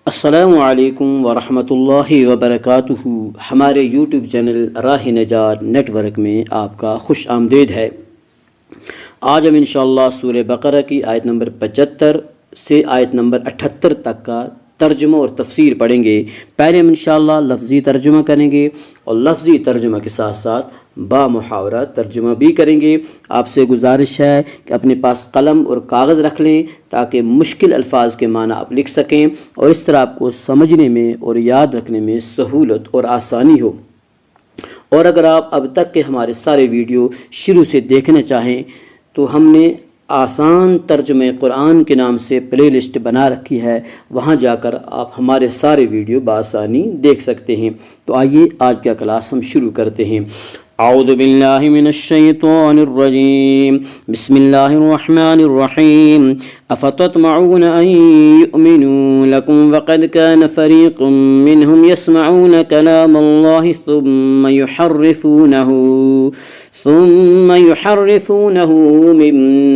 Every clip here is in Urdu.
السلام علیکم ورحمۃ اللہ وبرکاتہ۔ ہمارے یوٹیوب چینل راہ نجات نیٹ ورک میں آپ کا خوش آمدید ہے۔ آج ہم انشاءاللہ سورہ بقرہ کی آیت نمبر 75 سے آیت نمبر 78 تک کا ترجمہ اور تفسیر پڑھیں گے۔ پہلے ہم انشاءاللہ لفظی ترجمہ کریں گے اور لفظی ترجمہ کے ساتھ ساتھ با محاورہ ترجمہ بھی کریں گے۔ آپ سے گزارش ہے کہ اپنے پاس قلم اور کاغذ رکھ لیں تاکہ مشکل الفاظ کے معنی آپ لکھ سکیں اور اس طرح آپ کو سمجھنے میں اور یاد رکھنے میں سہولت اور آسانی ہو۔ اور اگر آپ اب تک کے ہمارے سارے ویڈیو شروع سے دیکھنا چاہیں تو ہم نے آسان ترجمہ قرآن کے نام سے پلے لسٹ بنا رکھی ہے، وہاں جا کر آپ ہمارے سارے ویڈیو بآسانی دیکھ سکتے ہیں۔ تو آئیے آج کا کلاس ہم شروع کرتے ہیں۔ اعوذ باللہ من الشیطان الرجیم، بسم اللہ الرحمن الرحیم۔ افتطمعون ان یؤمنوا لکم وقد کان فریق منہم یسمعون کلام اللہ ثم يحرفونه من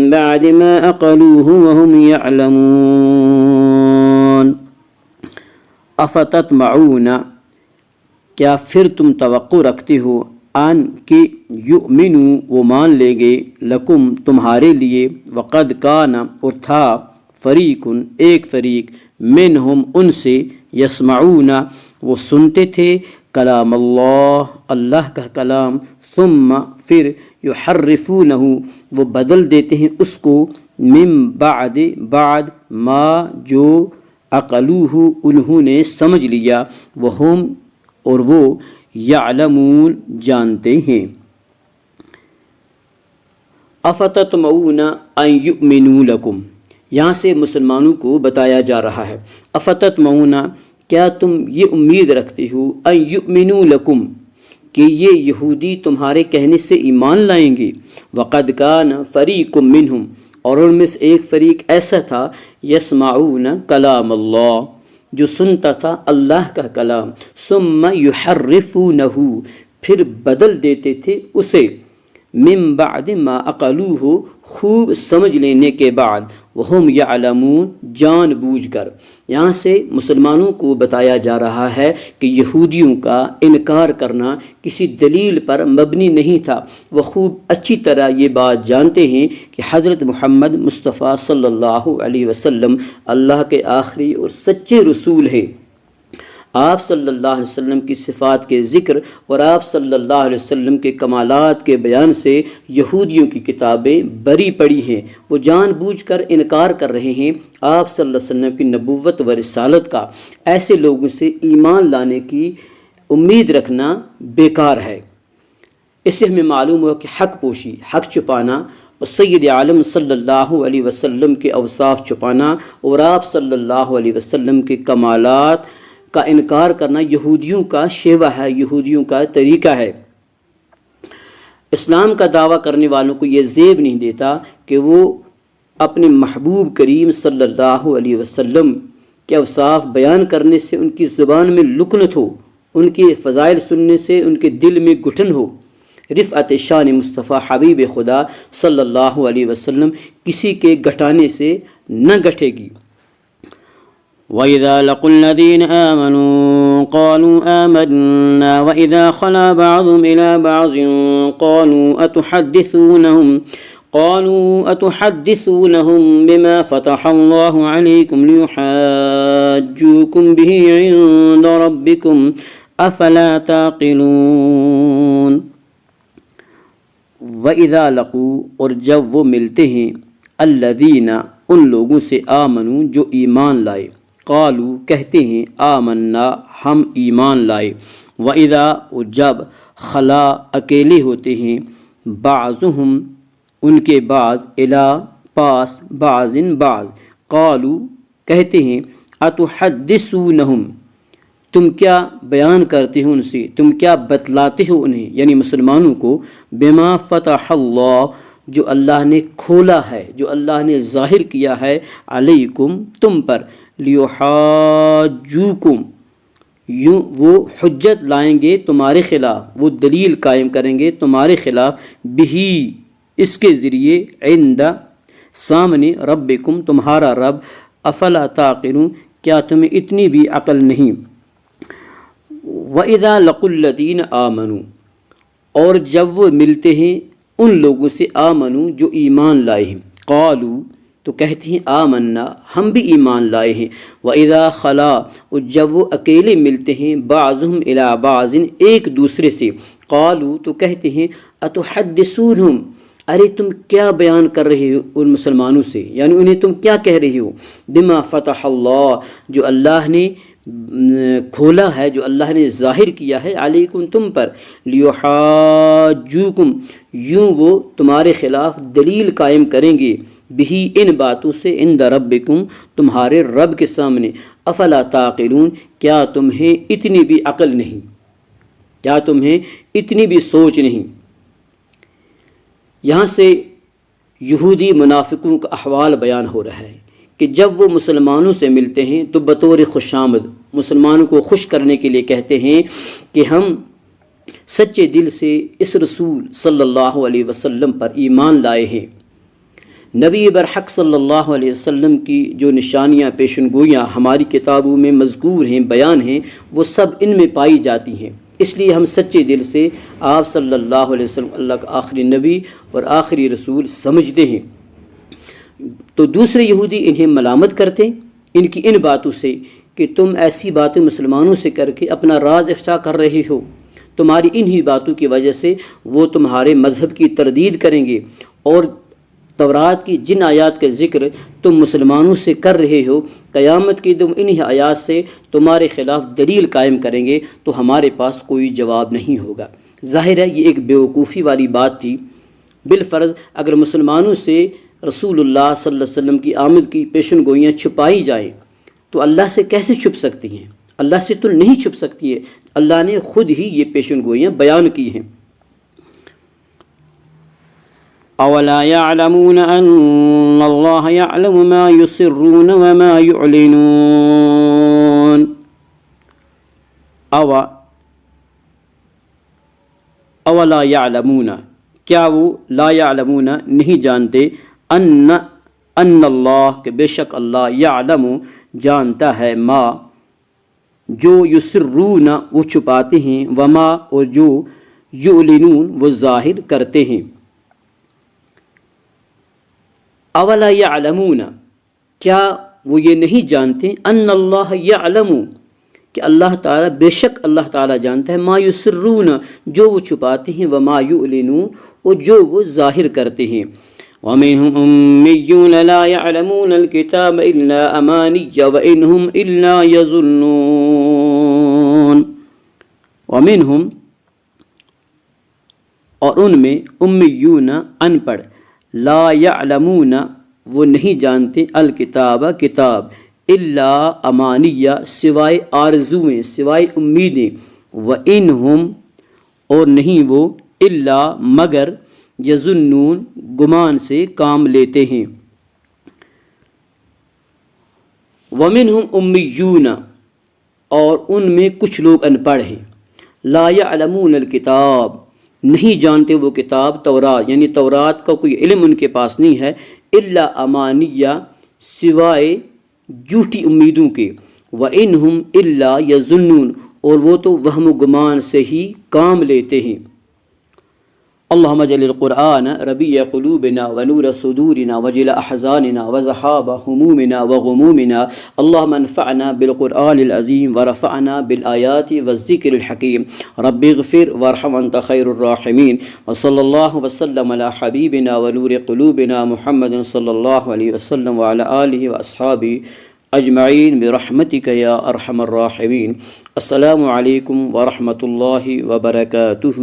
بعد ما عقلوه وهم يعلمون۔ افتطمعون، کیا پھر تم توقع رکھتے ہو، ان کہ یؤمنوا وہ مان لیں گے، لکم تمہارے لیے، وقد کان اور تھا، فریق ایک فریق، منہم ان سے، یسمعون وہ سنتے تھے، کلام اللہ اللہ کا کلام، ثم پھر، یحرفونہ وہ بدل دیتے ہیں اس کو، من بعد بعد ما جو، عقلوہ انہوں نے سمجھ لیا، وہم اور وہ، یعلمون جانتے ہیں۔ افتطمعون ان یؤمنوا لکم، یہاں سے مسلمانوں کو بتایا جا رہا ہے۔ افتطمعون، کیا تم یہ امید رکھتے ہو، ان یؤمنوا لکم کہ یہ یہودی تمہارے کہنے سے ایمان لائیں گے، وقد کان فریق منہم اور ان میں سے ایک فریق ایسا تھا، یسمعون کلام اللہ جو سنتا تھا اللہ کا کلام، ثم یحرفونہ پھر بدل دیتے تھے اسے، من بعد ما عقلوہ خوب سمجھ لینے کے بعد، وہم یعلمون جان بوجھ کر۔ یہاں سے مسلمانوں کو بتایا جا رہا ہے کہ یہودیوں کا انکار کرنا کسی دلیل پر مبنی نہیں تھا۔ وہ خوب اچھی طرح یہ بات جانتے ہیں کہ حضرت محمد مصطفیٰ صلی اللہ علیہ وسلم اللہ کے آخری اور سچے رسول ہیں۔ آپ صلی اللہ علیہ وسلم کی صفات کے ذکر اور آپ صلی اللہ علیہ وسلم کے کمالات کے بیان سے یہودیوں کی کتابیں بری پڑی ہیں۔ وہ جان بوجھ کر انکار کر رہے ہیں آپ صلی اللہ علیہ وسلم کی نبوت و رسالت کا۔ ایسے لوگوں سے ایمان لانے کی امید رکھنا بیکار ہے۔ اس سے ہمیں معلوم ہوا کہ حق پوشی، حق چھپانا اور سید عالم صلی اللہ علیہ وسلم کے اوصاف چھپانا اور آپ صلی اللہ علیہ وسلم کے کمالات کا انکار کرنا یہودیوں کا شیوہ ہے، یہودیوں کا طریقہ ہے۔ اسلام کا دعویٰ کرنے والوں کو یہ زیب نہیں دیتا کہ وہ اپنے محبوب کریم صلی اللہ علیہ وسلم کے اوصاف بیان کرنے سے ان کی زبان میں لکنت ہو، ان کے فضائل سننے سے ان کے دل میں گھٹن ہو۔ رفعت شان مصطفیٰ حبیب خدا صلی اللہ علیہ وسلم کسی کے گھٹانے سے نہ گھٹے گی۔ وَإِذَا لَقُوا الَّذِينَ آمَنُوا قَالُوا آمَنَّا وَإِذَا خَلَا بَعْضُهُمْ إِلَى بَعْضٍ قَالُوا أَتُحَدِّثُونَهُمْ بِمَا فَتَحَ اللَّهُ عَلَيْكُمْ لِيُحَاجُّوكُمْ بِهِ عِندَ رَبِّكُمْ أَفَلَا تَعْقِلُونَ۔ وَإِذَا لَقُوا اور جب وہ ملتے ہیں، الَّذِينَ ان لوگوں سے، آمنوا جو ایمان لائے، قالوا کہتے ہیں، آمنا ہم ایمان لائے، وَإِذَا اور جب، خلا اکیلے ہوتے ہیں، بعضهم ان کے بعض، الا پاس، بعضن بعض، قالوا کہتے ہیں، اتحدثونہم تم کیا بیان کرتے ہو ان سے، تم کیا بتلاتے ہو انہیں یعنی مسلمانوں کو، بما فتح اللہ جو اللہ نے کھولا ہے، جو اللہ نے ظاہر کیا ہے، علیکم تم پر، لیحاجوکم یوں وہ حجت لائیں گے تمہارے خلاف، وہ دلیل قائم کریں گے تمہارے خلاف، بہی اس کے ذریعے، عند سامنے، ربکم تمہارا رب، افلا تعقلون کیا تمہیں اتنی بھی عقل نہیں؟ وَإِذَا لَقُوا الَّذِينَ آمَنُوا، اور جب وہ ملتے ہیں ان لوگوں سے آمنو جو ایمان لائے ہیں، قالوا تو کہتے ہیں آمنا ہم بھی ایمان لائے ہیں، وَإِذَا خَلَا اور جب وہ اکیلے ملتے ہیں بعضهم إِلَى بعض ایک دوسرے سے، قالوا تو کہتے ہیں أَتُحَدِّثُونَهُمْ ارے تم کیا بیان کر رہے ہو ان مسلمانوں سے، یعنی انہیں تم کیا کہہ رہے ہو، بما فتح اللہ جو اللہ نے کھولا ہے، جو اللہ نے ظاہر کیا ہے، علیکم تم پر، لیحاجوکم یوں وہ تمہارے خلاف دلیل قائم کریں گے، بہی ان باتوں سے، عند ربکم تمہارے رب کے سامنے، افلا تعقلون کیا تمہیں اتنی بھی عقل نہیں، کیا تمہیں اتنی بھی سوچ نہیں۔ یہاں سے یہودی منافقوں کا احوال بیان ہو رہا ہے کہ جب وہ مسلمانوں سے ملتے ہیں تو بطور خوش آمد مسلمانوں کو خوش کرنے کے لیے کہتے ہیں کہ ہم سچے دل سے اس رسول صلی اللہ علیہ وسلم پر ایمان لائے ہیں۔ نبی برحق صلی اللہ علیہ وسلم کی جو نشانیاں پیشن گوئیاں ہماری کتابوں میں مذکور ہیں، بیان ہیں، وہ سب ان میں پائی جاتی ہیں، اس لیے ہم سچے دل سے آپ صلی اللہ علیہ وسلم اللہ کا آخری نبی اور آخری رسول سمجھتے ہیں۔ تو دوسرے یہودی انہیں ملامت کرتے ان کی ان باتوں سے کہ تم ایسی باتیں مسلمانوں سے کر کے اپنا راز افشا کر رہے ہو، تمہاری انہی باتوں کی وجہ سے وہ تمہارے مذہب کی تردید کریں گے، اور تورات کی جن آیات کا ذکر تم مسلمانوں سے کر رہے ہو، قیامت کے دن انہی آیات سے تمہارے خلاف دلیل قائم کریں گے تو ہمارے پاس کوئی جواب نہیں ہوگا۔ ظاہر ہے یہ ایک بیوقوفی والی بات تھی۔ بالفرض اگر مسلمانوں سے رسول اللہ صلی اللہ علیہ وسلم کی آمد کی پیشن گوئیاں چھپائی جائیں تو اللہ سے کیسے چھپ سکتی ہیں؟ اللہ سے تو نہیں چھپ سکتی ہے، اللہ نے خود ہی یہ پیشن گوئیاں بیان کی ہیں۔ اولا يعلمون ان اللہ يعلم ما يسرون وما يعلنون، اولا يعلمون کیا وہ لا يعلمون نہیں جانتے، ان اللہ کہ بے شک اللہ یعلم جانتا ہے، ما جو یسرون وہ چھپاتے ہیں، وما اور جو یعلنون وہ ظاہر کرتے ہیں۔ اولا یعلمون کیا وہ یہ نہیں جانتے، ان اللہ یعلم کہ اللہ تعالیٰ بے شک اللہ تعالیٰ جانتا ہے، ما یسرون جو وہ چھپاتے ہیں، وما یعلنون اور جو وہ ظاہر کرتے ہیں۔ وَمِنْهُمْ أُمِّيُّونَ لَا يَعْلَمُونَ الْكِتَابَ إِلَّا أَمَانِيَّ وَإِنْهُمْ إِلَّا يَظُنُّونَ، وَمِنْهُمْ اور ان میں، امیون ان پڑھ، لا یعلمون وہ نہیں جانتے، الکتاب کتاب، الا امانیہ سوائے آرزویں، سوائے امیدیں، وَإِنْهُمْ اور نہیں وہ، الا مگر، یظنون گمان سے کام لیتے ہیں۔ وَمِنْهُمْ امیون اور ان میں کچھ لوگ ان پڑھ ہیں، لا یعلمون الکتاب نہیں جانتے وہ کتاب تورات، یعنی تورات کا کوئی علم ان کے پاس نہیں ہے، الا امانیہ سوائے جھوٹی امیدوں کے، وَإِنْهُمْ الا یظنون اور وہ تو وہم و گمان سے ہی کام لیتے ہیں۔ اللہم اجعل القرآن ربیع قلوبنا ونور صدورنا وجل احزاننا وذہاب ہمومنا وغمومنا، اللہم انفعنا بالقرآن العظیم ورفعنا بالآیات والذکر الحکیم، رب اغفر وارحم انت خیر الراحمین، وصلی اللہ وسلم علی حبیبنا ونور قلوبنا محمد صلی اللہ علیہ وسلم وعلی آلہ واصحابہ اجمعین برحمتک یا ارحم الراحمین۔ السلام علیکم ورحمۃ اللہ وبرکاتہ۔